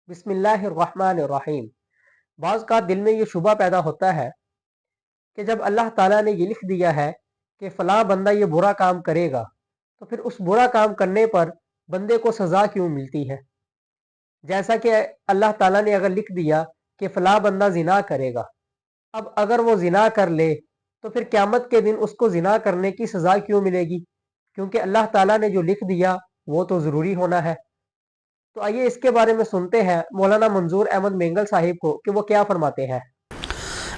بسم اللہ الرحمن الرحیم۔ بعض کا دل میں یہ شبہ پیدا ہوتا ہے کہ جب اللہ تعالیٰ نے یہ لکھ دیا ہے کہ فلاں بندہ یہ برا کام کرے گا تو پھر اس برا کام کرنے پر بندے کو سزا کیوں ملتی ہے؟ جیسا کہ اللہ تعالیٰ نے اگر لکھ دیا کہ فلاں بندہ زنا کرے گا، اب اگر وہ زنا کر لے تو پھر قیامت کے دن اس کو زنا کرنے کی سزا کیوں ملے گی؟ کیونکہ اللہ تعالیٰ نے جو لکھ دیا وہ تو ضروری ہونا ہے۔ تو آئیے اس کے بارے میں سنتے ہیں مولانا منظور احمد مینگل صاحب کو کہ وہ کیا فرماتے ہیں۔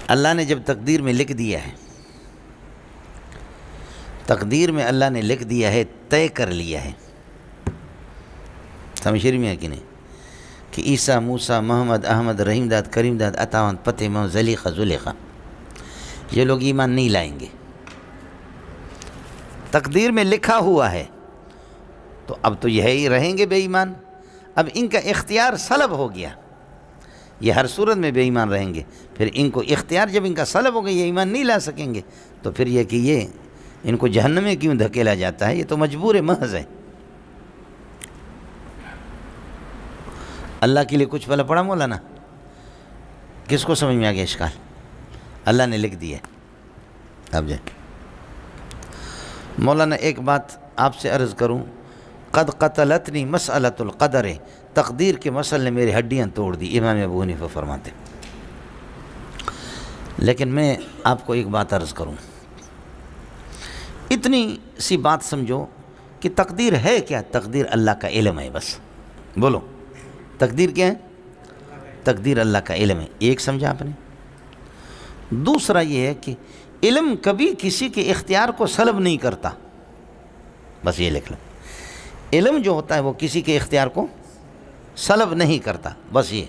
اللہ نے جب تقدیر میں لکھ دیا ہے، تقدیر میں اللہ نے لکھ دیا ہے، طے کر لیا ہے، سمجھ رہی میں ہے کہ نہیں، کہ عیسیٰ، موسیٰ، محمد، احمد، رحیم داد، کریم داد، عطاوند، فتح محمد، زلیخہ، زلیخہ، یہ لوگ ایمان نہیں لائیں گے۔ تقدیر میں لکھا ہوا ہے تو اب تو یہی رہیں گے بے ایمان۔ اب ان کا اختیار سلب ہو گیا، یہ ہر صورت میں بے ایمان رہیں گے۔ پھر ان کو اختیار جب ان کا سلب ہو گیا، یہ ایمان نہیں لا سکیں گے، تو پھر یہ کہ یہ ان کو جہنم میں کیوں دھکیلا جاتا ہے؟ یہ تو مجبور محض ہے۔ اللہ کے لیے کچھ بھلا پڑا مولانا؟ کس کو سمجھ میں آ گیا اشکال؟ اللہ نے لکھ دیا۔ اب جائے مولانا ایک بات آپ سے عرض کروں، قد قتلتنی مسئلۃ القدر، تقدیر کے مسئلے نے میری ہڈیاں توڑ دی، امام ابو حنیفہ فرماتے۔ لیکن میں آپ کو ایک بات عرض کروں، اتنی سی بات سمجھو کہ تقدیر ہے کیا؟ تقدیر اللہ کا علم ہے، بس بولو تقدیر کیا ہے؟ تقدیر اللہ کا علم ہے، ایک سمجھا آپ نے۔ دوسرا یہ ہے کہ علم کبھی کسی کے اختیار کو سلب نہیں کرتا، بس یہ لکھ لو، علم جو ہوتا ہے وہ کسی کے اختیار کو سلب نہیں کرتا، بس یہ۔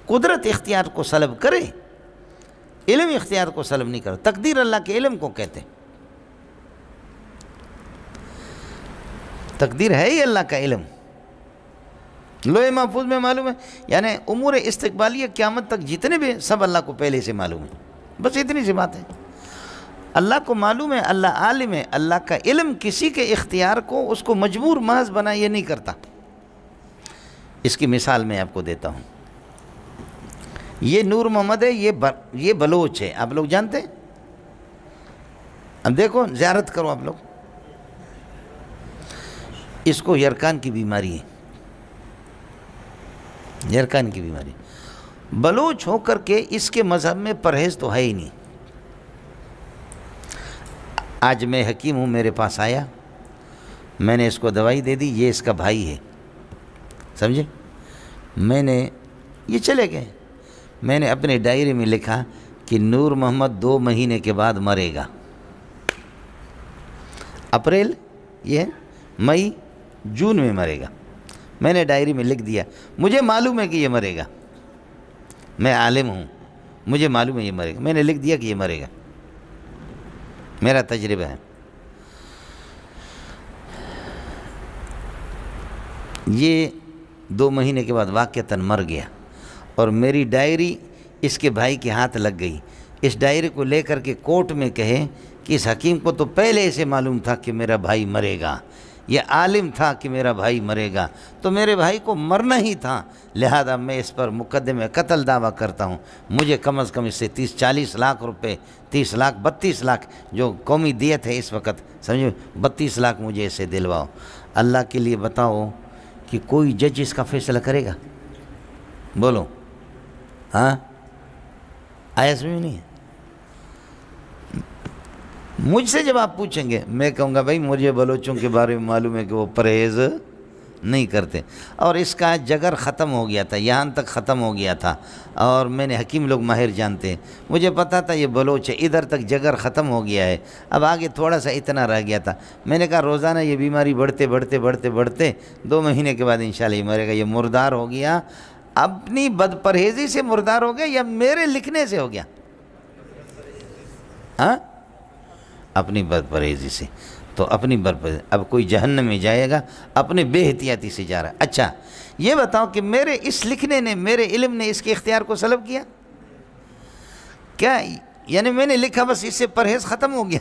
قدرت اختیار کو سلب کرے، علم اختیار کو سلب نہیں کرتا۔ تقدیر اللہ کے علم کو کہتے ہیں، تقدیر ہے ہی اللہ کا علم، لوح محفوظ میں معلوم ہے، یعنی امور استقبالیہ قیامت تک جتنے بھی سب اللہ کو پہلے سے معلوم ہے، بس اتنی سی بات ہے۔ اللہ کو معلوم ہے، اللہ عالم ہے، اللہ کا علم کسی کے اختیار کو اس کو مجبور محض بنا یہ نہیں کرتا۔ اس کی مثال میں آپ کو دیتا ہوں، یہ نور محمد ہے، یہ بلوچ ہے، آپ لوگ جانتے ہیں؟ اب دیکھو، زیارت کرو آپ لوگ، اس کو یرکان کی بیماری ہے، یرکان کی بیماری۔ بلوچ ہو کر کے اس کے مذہب میں پرہیز تو ہے ہی نہیں۔ آج میں حکیم ہوں، میرے پاس آیا، میں نے اس کو دوائی دے دی، یہ اس کا بھائی ہے، سمجھے؟ میں نے یہ چلے گئے، میں نے اپنے ڈائری میں لکھا کہ نور محمد 2 مہینے کے بعد مرے گا، اپریل، یہ مئی، جون میں مرے گا۔ میں نے ڈائری میں لکھ دیا، مجھے معلوم ہے کہ یہ مرے گا، میں عالم ہوں، مجھے معلوم ہے یہ مرے گا، میں نے لکھ دیا کہ یہ مرے گا، میرا تجربہ ہے۔ یہ 2 مہینے کے بعد واقعتاً مر گیا، اور میری ڈائری اس کے بھائی کے ہاتھ لگ گئی۔ اس ڈائری کو لے کر کے کورٹ میں کہے کہ اس حکیم کو تو پہلے اسے معلوم تھا کہ میرا بھائی مرے گا، یہ عالم تھا کہ میرا بھائی مرے گا، تو میرے بھائی کو مرنا ہی تھا، لہذا میں اس پر مقدمہ قتل دعویٰ کرتا ہوں، مجھے کم از کم اس سے 30-40 لاکھ روپے، 30 لاکھ 32 لاکھ جو قومی دیت ہے اس وقت، سمجھو 32 لاکھ مجھے اس سے دلواؤ۔ اللہ کے لیے بتاؤ کہ کوئی جج اس کا فیصلہ کرے گا؟ بولو، ہاں؟ آیا سمجھ نہیں ہے؟ مجھ سے جب آپ پوچھیں گے، میں کہوں گا بھائی مجھے بلوچوں کے بارے میں معلوم ہے کہ وہ پرہیز نہیں کرتے، اور اس کا جگر ختم ہو گیا تھا، یہاں تک ختم ہو گیا تھا، اور میں نے حکیم لوگ ماہر جانتے ہیں، مجھے پتا تھا یہ بلوچ ہے، ادھر تک جگر ختم ہو گیا ہے، اب آگے تھوڑا سا اتنا رہ گیا تھا۔ میں نے کہا روزانہ یہ بیماری بڑھتے بڑھتے بڑھتے بڑھتے 2 مہینے کے بعد انشاءاللہ یہ مرے گا۔ یہ مردار ہو گیا، اپنی بد پرہیزی سے مردار ہو گیا یا میرے لکھنے سے ہو گیا؟ ہاں، اپنی بد پرہیزی سے۔ تو اپنی بد پرہیزی، اب کوئی جہنم میں جائے گا اپنے بے احتیاطی سے جا رہا ہے۔ اچھا یہ بتاؤ کہ میرے اس لکھنے نے، میرے علم نے اس کے اختیار کو سلب کیا کیا؟ یعنی میں نے لکھا بس اس سے پرہیز ختم ہو گیا،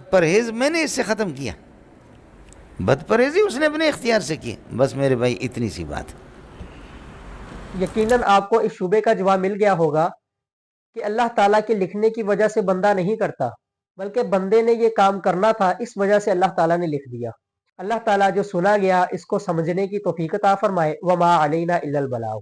پرہیز میں نے اس سے ختم کیا؟ بد پرہیزی اس نے اپنے اختیار سے کی. بس میرے بھائی اتنی سی بات. یقیناً آپ کو اس شبے کا جواب مل گیا ہوگا کہ اللہ تعالیٰ کے لکھنے کی وجہ سے بندہ نہیں کرتا، بلکہ بندے نے یہ کام کرنا تھا، اس وجہ سے اللہ تعالیٰ نے لکھ دیا. اللہ تعالیٰ جو سنا گیا اس کو سمجھنے کی توفیق عطا فرمائے. وما علینا الا البلاغ.